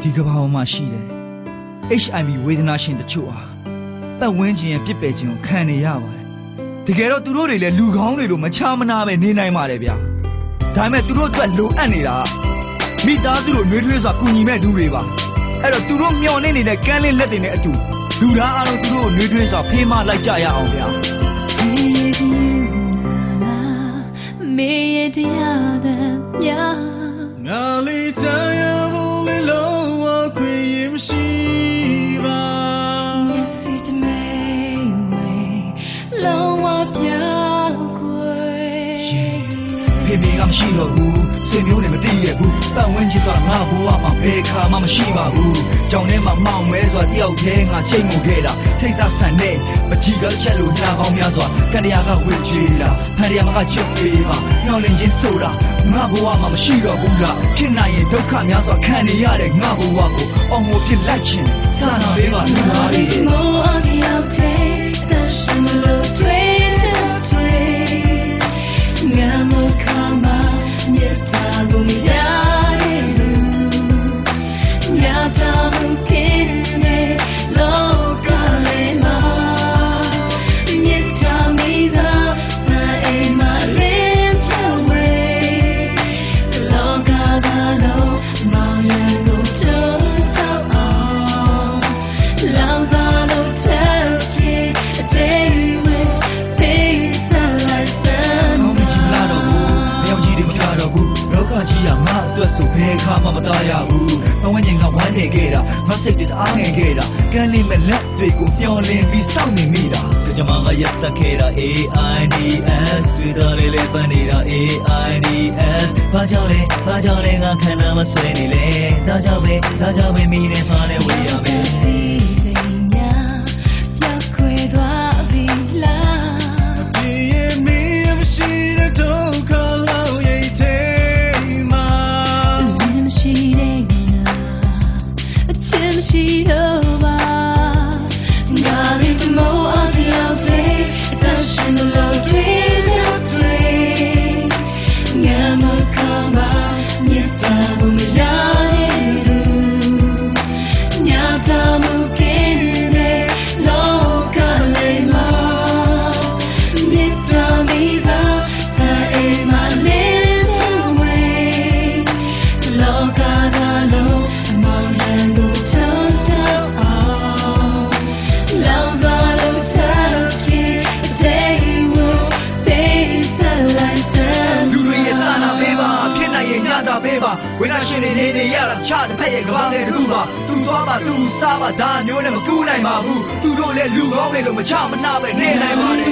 ဒီကဘာပေါ်မှာရှိတယ် HIV ဝေဒနာရှင်တချို့အားပတ်ဝန်းကျင်ရဲ့ပြစ်ပယ်ခြင်းကိုခံနေရပါတယ်တကယ်တော့သူတို့တွေလည်းလူကောင်းတွေလိုမချမနာပဲနေနိုင်ပါတယ်ဗျာဒါပေမဲ့သူတို့အတွက်လိုအပ်နေတာမိသားစုတို့နှွေးထွေးစွာကူညီမဲ့သူတွေပါအဲ့တော့သူတို့မျှော်နေနေတဲ့ကမ်းလင်းလက်တွေနဲ့အတူလူသားအားလုံးသူတို့ကိုနှွေးထွေးစွာဖေးမလိုက်ကြရအောင်ဗျာမေရတရားတဲ့မြာငါလေးချရဖို့လေလုံးဝခွင့်ရမရှိပါမျက်စိတမဲမဲလုံးဝပြောင်းခွေဖေဖေကမရှိတော့ဘူးဆွေမျိုးတွေမသိရဘူးပတ်ဝန်းကျင်ကငါဘဝမှာဘယ်ခါမှမရှိပါဘူးကြောင်ထဲမှာမောင်မဲစွာတယောက်တည်းငါချိန်မှုခဲ့တာစိတ်ဆဆန်နဲ့ပကြီးကချက်လို့ညာကောင်းများစွာကန္တရာကဝေချွေတာဖန်ရမကချစ်ပေးပါမျောလင်းချင်းဆိုတာငါဘဝမှာမရှိတော့ဘူးလားဖြစ်နိုင်ရင်ဒုက္ခများစွာခံနေရတဲ့ငါဘဝကိုအောင်မဖြစ်လိုက်ခြင်းစာနာပေးပါလူသားတွေမောအဒီအောက်တဲ့တရှင်လို့တွေ့ငါမခမမြတ်တာကိုမရတဲ့လူညတာမကင်းတဲ့လောကလေးမှာမြတ်တာမိစားတဲ့အိမ်မှာလင်းပြောင်းဝေးလောကကတော့မောင်ရန်ကိုထုံတော့အောင်လောင်စားလို့တဲ့ပြေအတေးဝေးပေးစားလိုက်စမ်းကြီးရငါအတွက်ဆိုဘယ်ခါမှမသားရဘူး။ပတ်ဝန်းကျင်ကဝမ်းနေခဲ့တာငါစိတ်တွေတအားငယ်ခဲ့တာကမ်းလေးမဲ့လက်တွေကိုမျောလင်းပြီးစောင့်နေမိတာ။ကြမကရက်ဆက်ခဲ့တာ AIDS တွေ့တော်လေးလေးပန်းနေတာ AIDS ဘာကြောင့်လဲငါခန္ဓာမဆွဲနေလေဒါကြောင့်ပဲမိနေပါလေဝေးရမယ်။မရှိတော့ပါငါလေးတမောအဒီအောက်တဲ့တရှင်လို့တွေ့ငါမခပါမြတ်တာကိုမရတဲ့လူညတာမကင်းတဲ့လောကလေးမှာမြတ်တာမိစားတဲ့အိမ်မှာလင်းတဲ့ဝေးလောကကတော့မောင်ရန်ကိုဝိနာရှင်နေရတာချတဲ့ဖက်ရဲ့ကဘာငယ်တခုပါသူသွားပါသူစားပါဒါမျိုးနဲ့မကူနိုင်ပါဘူးသူတို့လည်းလူကောင်းတွေလို့မချမနာပဲနေနိုင်ပါနဲ့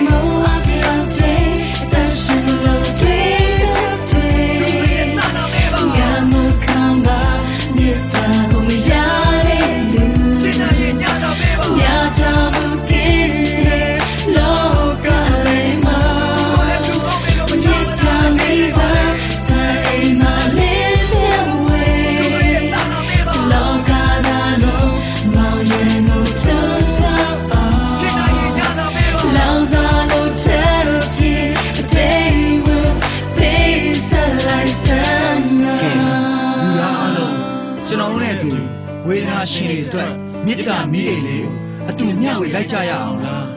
ကျွန်တော်တို့နဲ့အတူဝေဒနာရှင်တွေအတွက်မေတ္တာမီးတွေလေးကိုအတူမျှဝေလိုက်ကြရအောင်လား